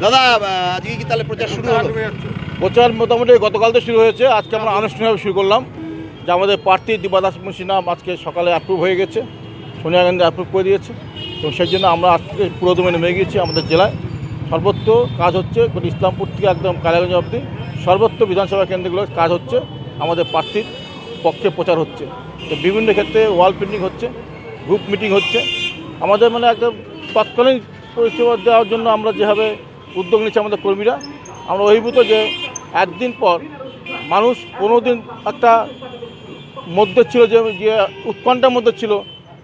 দাদা আজকে কি তাহলে প্রচার শুরু হলো? প্রচার মোটামুটি গতকাল তো শুরু হয়েছে, আজকে আমরা আনুষ্ঠানিকভাবে শুরু করলাম যে আমাদের প্রার্থী দীপা দাস মুন্সির নাম আজকে সকালে অ্যাপ্রুভ হয়ে গেছে, সোনিয়া গান্ধী অ্যাপ্রুভ করে দিয়েছে। তো সেই জন্য আমরা আজকে পুরোদমে নেমে গিয়েছি আমাদের জেলায়। সর্বত্র কাজ হচ্ছে, ইসলামপুর থেকে একদম কালিয়াগঞ্জ অবধি সর্বত্র বিধানসভা কেন্দ্রগুলোর কাজ হচ্ছে, আমাদের প্রার্থীর পক্ষে প্রচার হচ্ছে। তো বিভিন্ন ক্ষেত্রে ওয়াল প্রিন্টিং হচ্ছে, গ্রুপ মিটিং হচ্ছে। আমাদের মানে একদম তৎকালীন পরিষেবা দেওয়ার জন্য আমরা যেভাবে উদ্যোগ নিচ্ছি আমাদের কর্মীরা, আমরা অভিভূত যে একদিন পর মানুষ কোনো দিন একটা মধ্যে ছিল যে উৎকণ্ঠার মধ্যে ছিল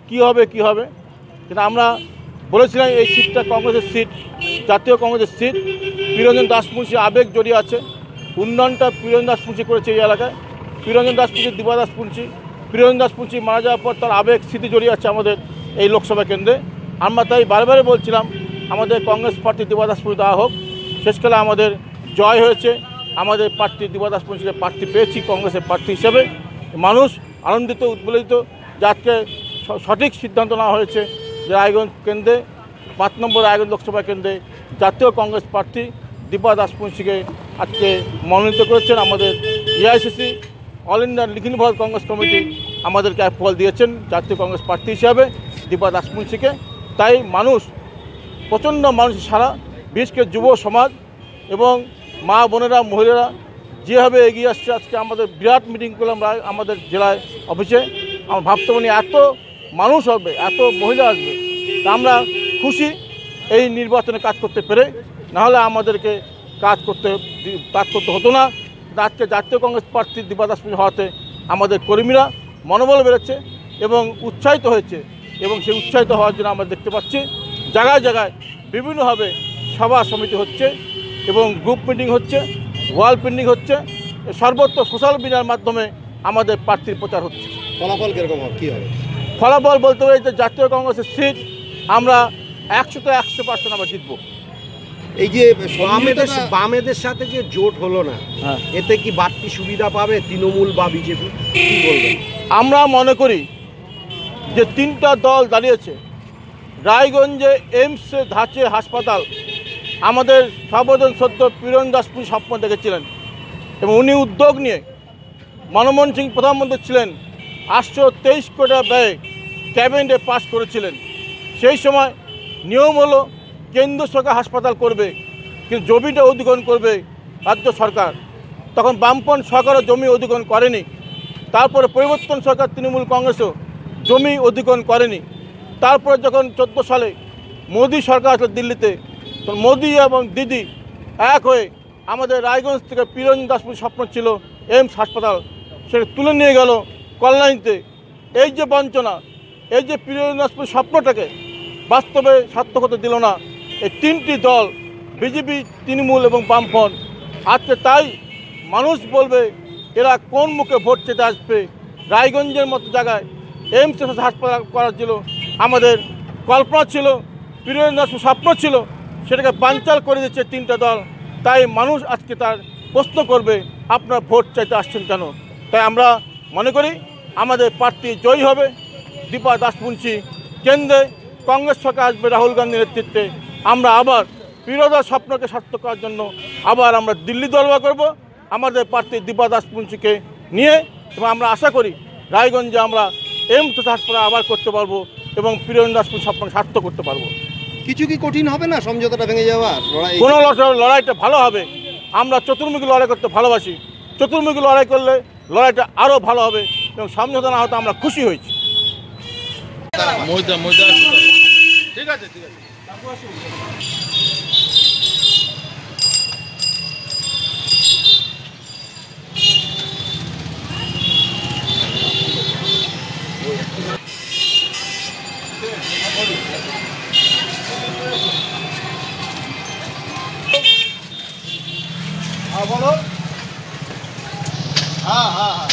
কি হবে কিন্তু আমরা বলেছিলাম এই সিটটা কংগ্রেসের সিট, জাতীয় কংগ্রেসের সিট। প্রিয়রঞ্জন দাস মুন্সি আবেগ জড়িয়ে আছে, উন্নয়নটা প্রিয়রঞ্জন দাস মুন্সি করেছে এই এলাকায়। প্রিয়রঞ্জন দাস মুন্সি, দীপা দাস মুন্সি, প্রিয়রঞ্জন দাস মুন্সি মারা যাওয়ার পর তার আবেগ স্মৃতি জড়িয়ে আছে আমাদের এই লোকসভা কেন্দ্রে। আমরা তাই বারবারে বলছিলাম আমাদের কংগ্রেস প্রার্থী দীপা দাস মুন্সি দেওয়া হোক। শেষকালে আমাদের জয় হয়েছে, আমাদের প্রার্থী দীপা দাস মুন্সিকে প্রার্থী পেয়েছি কংগ্রেসের প্রার্থী হিসেবে। মানুষ আনন্দিত, উদ্বেলিত যে আজকে সঠিক সিদ্ধান্ত নেওয়া হয়েছে যে রায়গঞ্জ কেন্দ্রে 5 নম্বর রায়গঞ্জ লোকসভা কেন্দ্রে জাতীয় কংগ্রেস প্রার্থী দীপা দাস মুন্সিকে আজকে মনোনীত করেছেন। আমাদের এআইসিসি অল ইন্ডিয়া নিখিল ভারত কংগ্রেস কমিটি আমাদেরকে ফল দিয়েছেন জাতীয় কংগ্রেস প্রার্থী হিসাবে দীপা দাস মুন্সিকে। তাই মানুষ, প্রচণ্ড মানুষ সারা, বিশেষ করে যুব সমাজ এবং মা বোনেরা, মহিলারা যেভাবে এগিয়ে আসছে। আজকে আমাদের বিরাট মিটিং করলাম আমাদের জেলায় অফিসে। আমরা ভাবতে পারি এত মানুষ হবে, এত মহিলা আসবে। তা আমরা খুশি এই নির্বাচনে কাজ করতে পেরে, নাহলে আমাদেরকে কাজ করতে হতো না। আজকে জাতীয় কংগ্রেস প্রার্থী দীপা দাস মুন্সি হওয়াতে আমাদের কর্মীরা মনোবল বেড়েছে এবং উৎসাহিত হয়েছে। এবং সেই উৎসাহিত হওয়ার জন্য আমরা দেখতে পাচ্ছি জায়গায় জায়গায় বিভিন্নভাবে সভা সমিতি হচ্ছে এবং গ্রুপ মিটিং হচ্ছে, ওয়াল প্রিন্টিং হচ্ছে, সর্বত্র সোশ্যাল মিডিয়ার মাধ্যমে আমাদের প্রার্থীর প্রচার হচ্ছে। ফলাফল কীরকম হবে, কী হবে? ফলাফল বলতে পারি যে জাতীয় কংগ্রেসের সিট আমরা 100% আমরা জিতব। এই যে বামেদের সাথে যে জোট হলো না, এতে কি বাড়তি সুবিধা পাবে তৃণমূল বা বিজেপি, কি বলবেন? আমরা মনে করি যে 3টা দল দাঁড়িয়েছে। রায়গঞ্জে এইমসে ধাঁচে হাসপাতাল আমাদের সর্বজন সদ্য প্রিয়রঞ্জন দাস মুন্সি স্বপ্ন দেখেছিলেন এবং উনি উদ্যোগ নিয়ে মনমোহন সিং প্রধানমন্ত্রী ছিলেন, 823 কোটি টাকা ব্যয়ে ক্যাবিনেটে পাস করেছিলেন। সেই সময় নিয়ম হলো কেন্দ্র সরকার হাসপাতাল করবে, কিন্তু জমিটা অধিগ্রহণ করবে রাজ্য সরকার। তখন বামপন্থী সরকারও জমি অধিগ্রহণ করেনি। তারপরে পরিবর্তন সরকার তৃণমূল কংগ্রেসও জমি অধিগ্রহণ করেনি। তারপরে যখন 14 সালে মোদী সরকার আসলো দিল্লিতে, তখন মোদী এবং দিদি এক হয়ে আমাদের রায়গঞ্জ থেকে প্রিয়রঞ্জন দাস মুন্সির স্বপ্ন ছিল এইমস হাসপাতাল, সেটা তুলে নিয়ে গেল কল্যাণীতে। এই যে বঞ্চনা, এই যে প্রিয়রঞ্জন দাস মুন্সির স্বপ্নটাকে বাস্তবে সার্থক হতে দিল না এই 3টি দল, বিজেপি, তৃণমূল এবং বামফ্রন্ট। আজকে তাই মানুষ বলবে এরা কোন মুখে ভোট চেতে আসবে। রায়গঞ্জের মতো জায়গায় এইমস হাসপাতাল করার ছিল আমাদের কল্পনা ছিল, প্রিয়রঞ্জন দাস স্বপ্ন ছিল, সেটাকে বানচাল করে দিচ্ছে 3টা দল। তাই মানুষ আজকে তার প্রশ্ন করবে আপনারা ভোট চাইতে আসছেন কেন। তাই আমরা মনে করি আমাদের প্রার্থী জয়ী হবে দীপা দাস মুন্সি। কেন্দ্রে কংগ্রেস সরকার আসবে রাহুল গান্ধীর নেতৃত্বে। আমরা আবার প্রিয়দার স্বপ্নকে সার্থক করার জন্য আবার আমরা দিল্লি দরবার করব আমাদের প্রার্থী দীপা দাস মুন্সিকে নিয়ে। এবং আমরা আশা করি রায়গঞ্জে আমরা এইমস হাসপাতাল আবার করতে পারবো এবং প্রিয়রঞ্জন দাস মুন্সির স্বপ্ন সার্থক করতে পারবো। কিছু কি কঠিন হবে না সমঝোতাটা ভেঙে যাওয়ার লড়াই? কোনো লড়াইটা ভালো হবে। আমরা চতুর্মুখী লড়াই করতে ভালোবাসি। চতুর্মুখী লড়াই করলে লড়াইটা আরও ভালো হবে এবং সমঝোতা না হতে আমরা খুশি হয়েছি। ঠিক আছে, ঠিক আছে। বলো। হ্যাঁ হ্যাঁ হ্যাঁ।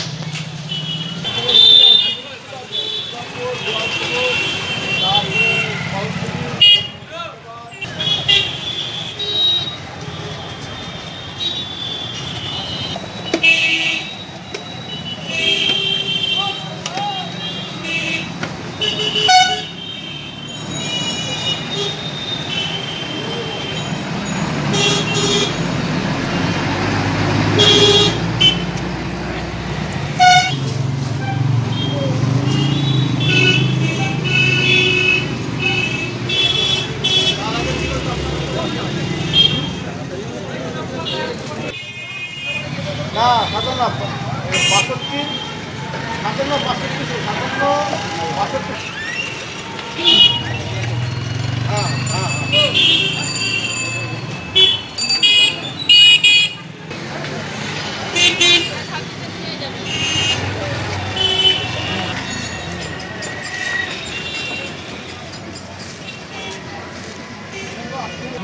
না 57 62 57 62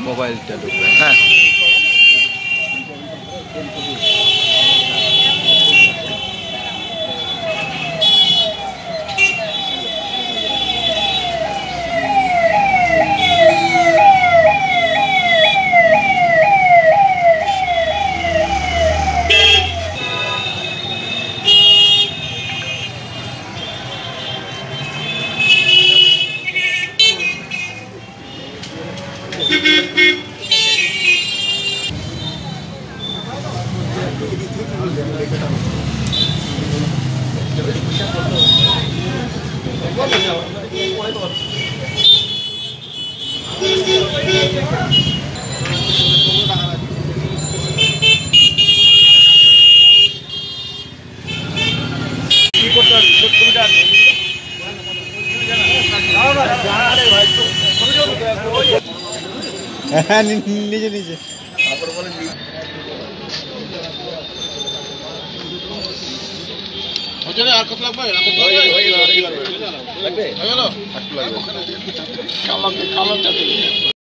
মোবাইলটা ঢুকবে হ্যাঁ নিজে নিজে আর কত লাগবে হয়ে গেল